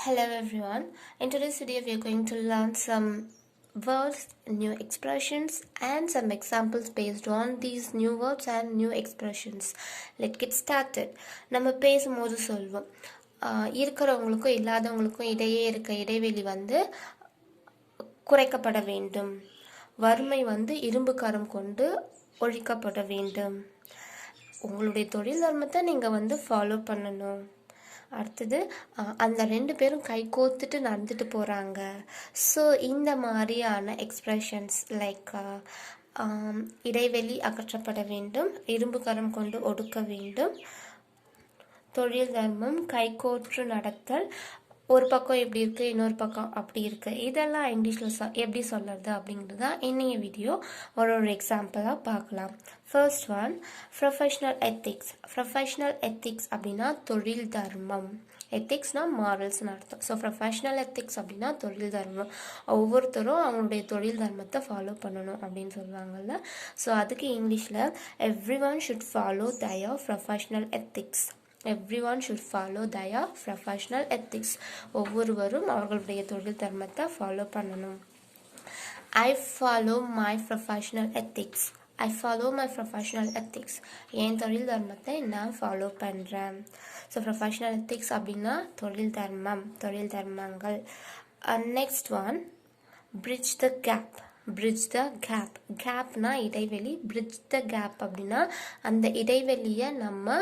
Hello everyone. In today's video we are going to learn some words, new expressions and some examples based on these new words and new expressions. Let's get started. நம்ம பேசும்போது சொல்வோம் இருக்கிறவங்களுக்கும் இல்லாதவங்களுக்கும் இடையே இருக்க இடைவெளி வந்து குறைக்கப்பட வேண்டும். வறுமை வந்து இரும்பு கரம் கொண்டு ஒழிக்கப்பட வேண்டும். உங்களுடைய தொழில் தர்மத்தை நீங்கள் வந்து ஃபாலோ பண்ணணும். அடுத்தது அந்த ரெண்டு பேரும் கை கோத்துட்டு நடந்துட்டு போகிறாங்க. ஸோ இந்த மாதிரியான எக்ஸ்ப்ரெஷன்ஸ் லைக் இடைவெளி அகற்றப்பட வேண்டும், இரும்பு கரம் கொண்டு ஒடுக்க வேண்டும், தொழில் தர்மம், கைகோற்று நடத்தல், ஒரு பக்கம் எப்படி இருக்குது இன்னொரு பக்கம் அப்படி இருக்குது, இதெல்லாம் இங்கிலீஷில் எப்படி சொல்கிறது அப்படிங்கிறது தான் இன்னைய வீடியோ ஒரு எக்ஸாம்பிளாக பார்க்கலாம். First one, professional ethics. Professional ethics அப்படின்னா தொழில் தர்மம். எத்திக்ஸ்னால் மாரல்ஸ்னு அர்த்தம். ஸோ ப்ரொஃபஷ்னல் எத்திக்ஸ் அப்படின்னா தொழில் தர்மம். ஒவ்வொருத்தரும் அவங்களுடைய தொழில் தர்மத்தை ஃபாலோ பண்ணணும் அப்படின்னு சொல்லுவாங்கள்ல. ஸோ அதுக்கு இங்கிலீஷில் every one should follow their professional ethics. Everyone should follow their professional ethics. ஒவ்வொருவரும் அவர்களுடைய தொழில் தர்மத்தை ஃபாலோ பண்ணணும். I follow my professional ethics. I follow my professional ethics. என் தொழில் தர்மத்தை நான் ஃபாலோ பண்ணுறேன். ஸோ ப்ரொஃபஷ்னல் எத்திக்ஸ் அப்படின்னா தொழில் தர்மம், தொழில் தர்மங்கள். Next one, bridge the gap. bridge the gap. கேப்னா இடைவெளி, bridge the gap அப்படின்னா அந்த இடைவெளியை நம்ம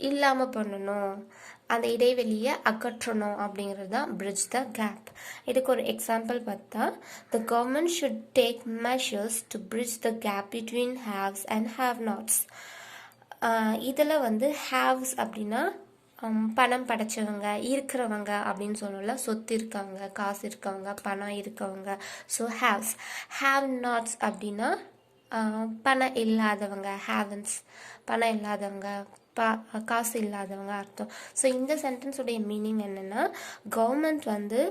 இல்லாமல் பண்ணணும், அந்த இடைவெளியை அகற்றணும் அப்படிங்கிறது தான் bridge the gap. இதுக்கு ஒரு எக்ஸாம்பிள் பார்த்தா, the government should take measures to bridge the gap between haves and have-nots. இதில் வந்து haves அப்படின்னா பணம் படைச்சவங்க, இருக்கிறவங்க அப்படின்னு சொல்லல, சொத்து இருக்காங்க, காசு இருக்கவங்க, பணம் இருக்கவங்க. ஸோ ஹேவ்ஸ். ஹேவ் நாட்ஸ் அப்படின்னா பணம் இல்லாதவங்க, ஹேவன்ஸ், பணம் இல்லாதவங்க, காசு இல்லாதவங்க அர்த்தம். ஸோ இந்த சென்டென்ஸுடைய மீனிங் என்னென்னா, கவர்மெண்ட் வந்து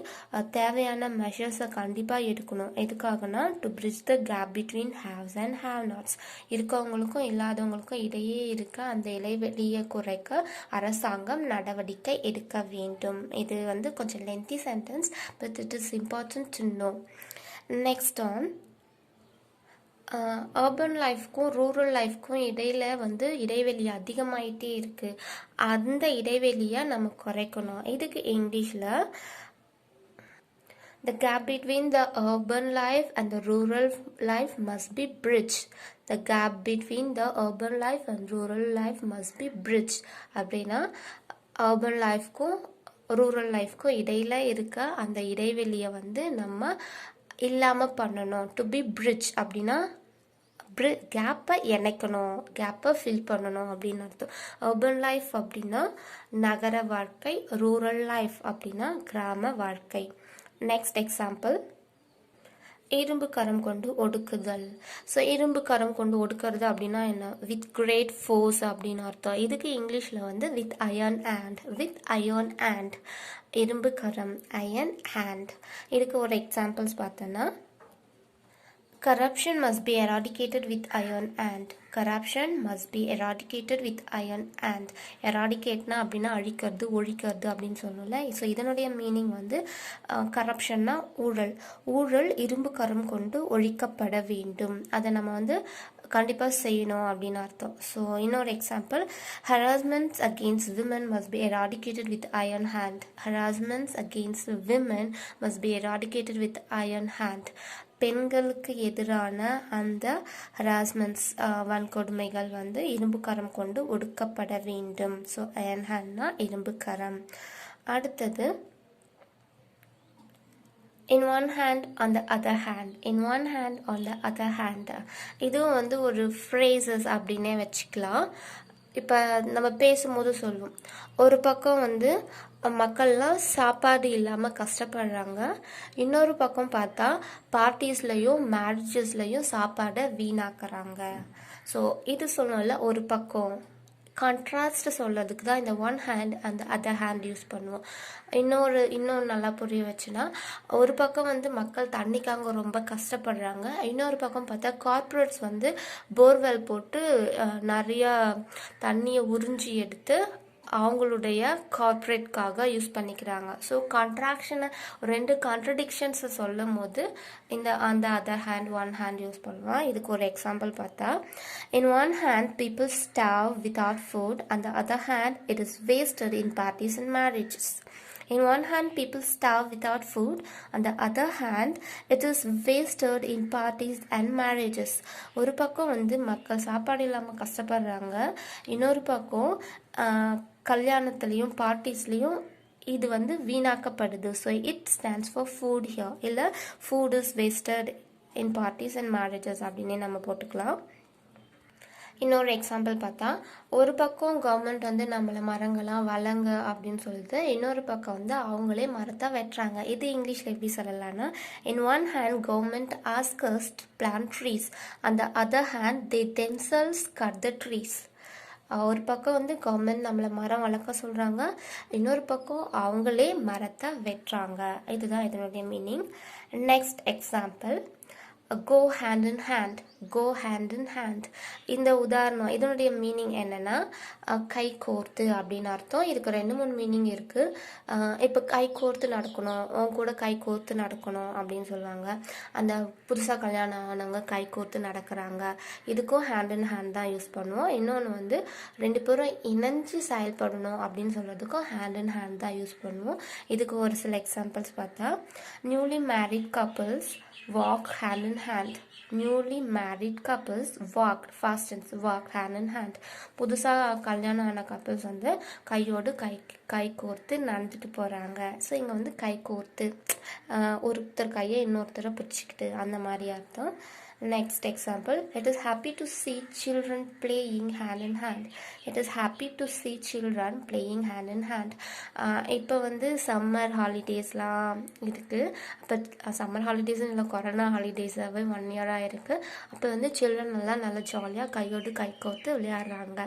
தேவையான மெஷர்ஸை கண்டிப்பாக எடுக்கணும். எதுக்காகனா, to bridge the gap between haves and have nots. இருக்கவங்களுக்கும் இல்லாதவங்களுக்கும் இடையே இருக்க அந்த இடைவெளியை குறைக்க அரசாங்கம் நடவடிக்கை எடுக்க வேண்டும். இது வந்து கொஞ்சம் lengthy sentence, but it is important to know. Next on, urban லைஃப்க்கும் ரூரல் லைஃப்க்கும் இடையில் வந்து இடைவெளி அதிகமாகிட்டே இருக்குது. அந்த இடைவெளியை நம்ம குறைக்கணும். இதுக்கு இங்கிலீஷில் the gap between the urban life and the rural life must be bridged. The gap between the urban life and rural life must be bridged. அப்படின்னா அர்பன் லைஃப்க்கும் ரூரல் லைஃப்க்கும் இடையில் இருக்க அந்த இடைவெளியை வந்து நம்ம இல்லாமல் பண்ணணும். டு பி பிரிட்ஜ் அப்படின்னா கேப்பை இணைக்கணும், கேப்பை ஃபில் பண்ணணும் அப்படின்னு அர்த்தம். அர்பன் லைஃப் அப்படின்னா நகர வாழ்க்கை, ரூரல் லைஃப் அப்படின்னா கிராம வாழ்க்கை. நெக்ஸ்ட் எக்ஸாம்பிள், இரும்பு கரம் கொண்டு ஒடுக்குதல். ஸோ இரும்பு கரம் கொண்டு ஒடுக்கிறது அப்படின்னா என்ன, வித் கிரேட் ஃபோர்ஸ் அப்படின்னு அர்த்தம். இதுக்கு இங்கிலீஷில் வந்து with iron hand. With iron hand, இரும்பு கரம், அயர்ன் ஹேண்ட். இதுக்கு ஒரு எக்ஸாம்பிள்ஸ் பார்த்தோன்னா, corruption must be eradicated with iron hand. corruption must be eradicated with iron hand. எராடிகேட்னா அப்படின்னா அழிக்கிறது, ஒழிக்கிறது அப்படின்னு சொல்லல. ஸோ இதனுடைய மீனிங் வந்து கரப்ஷன்னா ஊழல். ஊழல் இரும்பு கரம் கொண்டு ஒழிக்கப்பட வேண்டும். அதை நம்ம வந்து கண்டிப்பாக செய்யணும் அப்படின்னு அர்த்தம். ஸோ இன்னொரு example, harassments against women must be eradicated with iron hand. harassments against women must be eradicated with iron hand. பெண்களுக்கு எதிரான அந்த ஹராஸ்மெண்ட்ஸ், வன்கொடுமைகள் வந்து இரும்பு கரம் கொண்டு ஒடுக்கப்பட வேண்டும். ஸோ அயர்ன் ஹேண்ட்னா இரும்பு கரம். அடுத்தது, in one hand on the other hand. in one hand on the other hand. இதுவும் வந்து ஒரு ஃப்ரேசஸ் அப்படின்னே வச்சுக்கலாம். இப்போ நம்ம பேசும்போது சொல்லுவோம், ஒரு பக்கம் வந்து மக்கள்லாம் சாப்பாடு இல்லாமல் கஷ்டப்படுறாங்க, இன்னொரு பக்கம் பார்த்தா பார்ட்டிஸ்லையும் மேரேஜஸ்லையும் சாப்பாடை வீணாக்குறாங்க. ஸோ இது சொல்லல, ஒரு பக்கம் கான்ட்ராஸ்ட் சொல்கிறதுக்கு தான் இந்த ஒன் ஹேண்ட் அந்த அதர் ஹேண்ட் யூஸ் பண்ணுவோம். இன்னொன்று நல்லா புரிய வச்சுன்னா, ஒரு பக்கம் வந்து மக்கள் தண்ணிக்காக ரொம்ப கஷ்டப்படுறாங்க, இன்னொரு பக்கம் பார்த்தா கார்ப்பரேட்ஸ் வந்து போர்வெல் போட்டு நிறையா தண்ணியை உறிஞ்சி எடுத்து அவங்களுடைய கார்ப்பரேட்காக யூஸ் பண்ணிக்கிறாங்க. ஸோ கான்ட்ராக்ஷனை 2 கான்ட்ரடிக்ஷன்ஸை சொல்லும் போது இந்த அந்த other hand one hand use பண்ணுவோம். இதுக்கு ஒரு எக்ஸாம்பிள் பார்த்தா, in one hand people starve without food, அந்த other hand it is wasted in parties and marriages. In one hand, people starve without food. On the other hand, it is wasted in parties and marriages. ஒரு பக்கம் வந்து மக்கள் சாப்பாடு இல்லாமல் கஷ்டப்படுறாங்க, இன்னொரு பக்கம் கல்யாணத்துலேயும் பார்ட்டிஸ்லேயும் இது வந்து வீணாக்கப்படுது. So it stands for food here. இல்லை food is wasted in parties and marriages அப்படின்னே நம்ம போட்டுக்கலாம். இன்னொரு எக்ஸாம்பிள் பார்த்தா, ஒரு பக்கம் கவர்மெண்ட் வந்து நம்மளை மரங்களாம் வளங்க அப்படின்னு சொல்லிட்டு, இன்னொரு பக்கம் வந்து அவங்களே மரத்தை வெட்டுறாங்க. இது இங்கிலீஷில் எப்படி சொல்லலாம்னா, இன் one hand government ask us to plant trees, on the other hand they themselves cut the trees. ஒரு பக்கம் வந்து கவர்மெண்ட் நம்மளை மரம் வளர்க்க சொல்கிறாங்க, இன்னொரு பக்கம் அவங்களே மரத்தை வெட்டுறாங்க. இதுதான் இதனுடைய meaning. Next example, go hand in hand, go hand in hand. இந்த உதாரணம் இதனுடைய மீனிங் என்னன்னா, கை கோர்த்து அப்படின்னு அர்த்தம். இதுக்கு 2-3 மீனிங் இருக்குது. இப்போ கை கோர்த்து நடக்கணும், உன் கூட கை கோர்த்து நடக்கணும் அப்படின்னு சொல்லுவாங்க. அந்த புதுசாக கல்யாணம் ஆனவங்க கை கோர்த்து நடக்கிறாங்க, இதுக்கும் ஹேண்ட் இன் ஹேண்ட் தான் யூஸ் பண்ணுவோம். இன்னொன்று வந்து 2 பேரும் இணைஞ்சு செயல்படணும் அப்படின்னு சொல்கிறதுக்கும் ஹேண்ட் இன் ஹேண்ட் தான் யூஸ் பண்ணுவோம். இதுக்கு ஒரு சில எக்ஸாம்பிள்ஸ் பார்த்தா, newly married couples walk hand in hand. Newly married couples walked, fast tense, walk hand in hand. புதுசாக கல்யாணம் ஆன கப்புள்ஸ் வந்து கையோடு கை கோர்த்து நடந்துட்டு போகிறாங்க. ஸோ இங்கே வந்து கை கோர்த்து ஒருத்தர் கையை இன்னொருத்தரை பிடிச்சிக்கிட்டு அந்த மாதிரி அர்த்தம். Next example, it is happy to see children playing hand in hand. It is happy to see children playing hand in hand. இப்போ வந்து சம்மர் ஹாலிடேஸ்லாம் இருக்குது. அப்போ சம்மர் ஹாலிடேஸும் இல்லை, கொரோனா ஹாலிடேஸாகவே 1 இயராக இருக்குது. அப்போ வந்து சில்ட்ரன் எல்லாம் நல்லா ஜாலியாக கையோடு கை கோர்த்து விளையாடுறாங்க.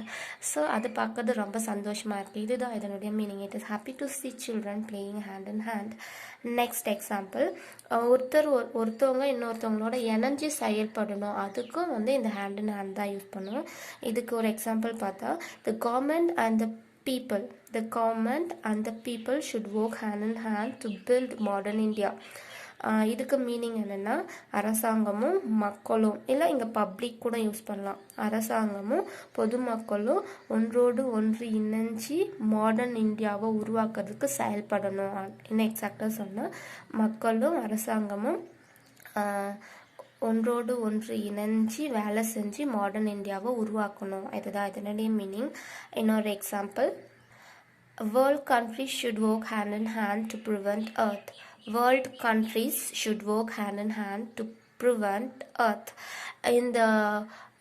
ஸோ அதை பார்க்கறது ரொம்ப சந்தோஷமாக இருக்குது. இதுதான் இதனுடைய meaning. It is happy to see children playing hand in hand. Next example, ஒருத்தவங்க இன்னொருத்தவங்களோட இணைஞ்சு செயல்படணும், அதுக்கும் வந்து இந்த ஹேண்ட் இன் ஹேண்ட் தான் யூஸ் பண்ணுவோம். இதுக்கு ஒரு எக்ஸாம்பிள் பார்த்தா, the government and the people should work hand in hand to build modern India. இதுக்கு மீனிங் என்னென்னா, அரசாங்கமும் மக்களும், இல்லை இங்கே பப்ளிக் கூட யூஸ் பண்ணலாம், அரசாங்கமும் பொதுமக்களும் ஒன்றோடு ஒன்று இணைஞ்சி மாடர்ன் இந்தியாவை உருவாக்குறதுக்கு செயல்படணும். இன்னும் எக்ஸாக்டாக சொன்னால், மக்களும் அரசாங்கமும் ஒன்றோடு ஒன்று இணைஞ்சி வேலை செஞ்சு மாடர்ன் இந்தியாவை உருவாக்கணும். இதுதான் இதனுடைய மீனிங். இன்னொரு example, world countries should work hand in hand to prevent earth. World countries should work hand in hand to prevent earth.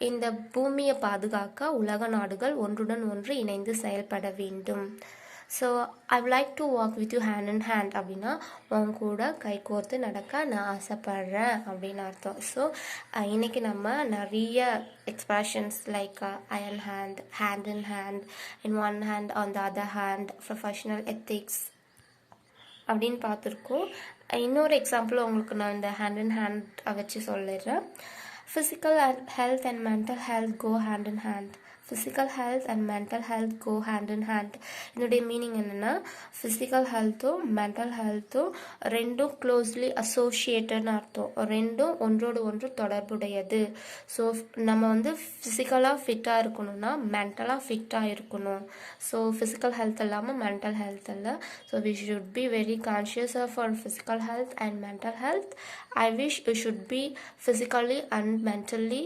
இந்த பூமியை பாதுகாக்க உலக நாடுகள் ஒன்றுடன் ஒன்று இணைந்து செயல்பட வேண்டும். So I would like to walk with you hand in hand அப்படின்னா, உன் கூட கை கோர்த்து நடக்க நான் ஆசைப்படுறேன் அப்படின்னு அர்த்தம். ஸோ இன்றைக்கி நம்ம நிறைய expressions like iron hand, hand in hand, in one hand, on the other hand, professional ethics அப்படின்னு பார்த்துருக்கோம். இன்னொரு எக்ஸாம்பிள் உங்களுக்கு நான் இந்த ஹேண்ட் இன் ஹேண்ட் வச்சு சொல்லிடுறேன். Physical health and mental health go hand in hand. Physical health and mental health go hand in hand. இதனுடைய meaning என்னென்னா, ஃபிசிக்கல் ஹெல்த்தும் மென்டல் ஹெல்த்தும் ரெண்டும் க்ளோஸ்லி அசோசியேட்டட்னு அர்த்தம். ரெண்டும் ஒன்றோடு ஒன்று தொடர்புடையது. ஸோ நம்ம வந்து ஃபிசிக்கலாக ஃபிட்டாக இருக்கணும்னா மென்டலாக ஃபிட்டாக இருக்கணும். ஸோ ஃபிசிக்கல் ஹெல்த் இல்லாமல் மென்டல் ஹெல்த் இல்லை. So we should be very conscious of our physical health and mental health. I wish you should be physically and mentally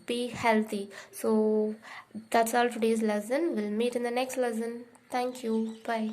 be healthy. So that's all today's lesson. We'll meet in the next lesson. Thank you. Bye.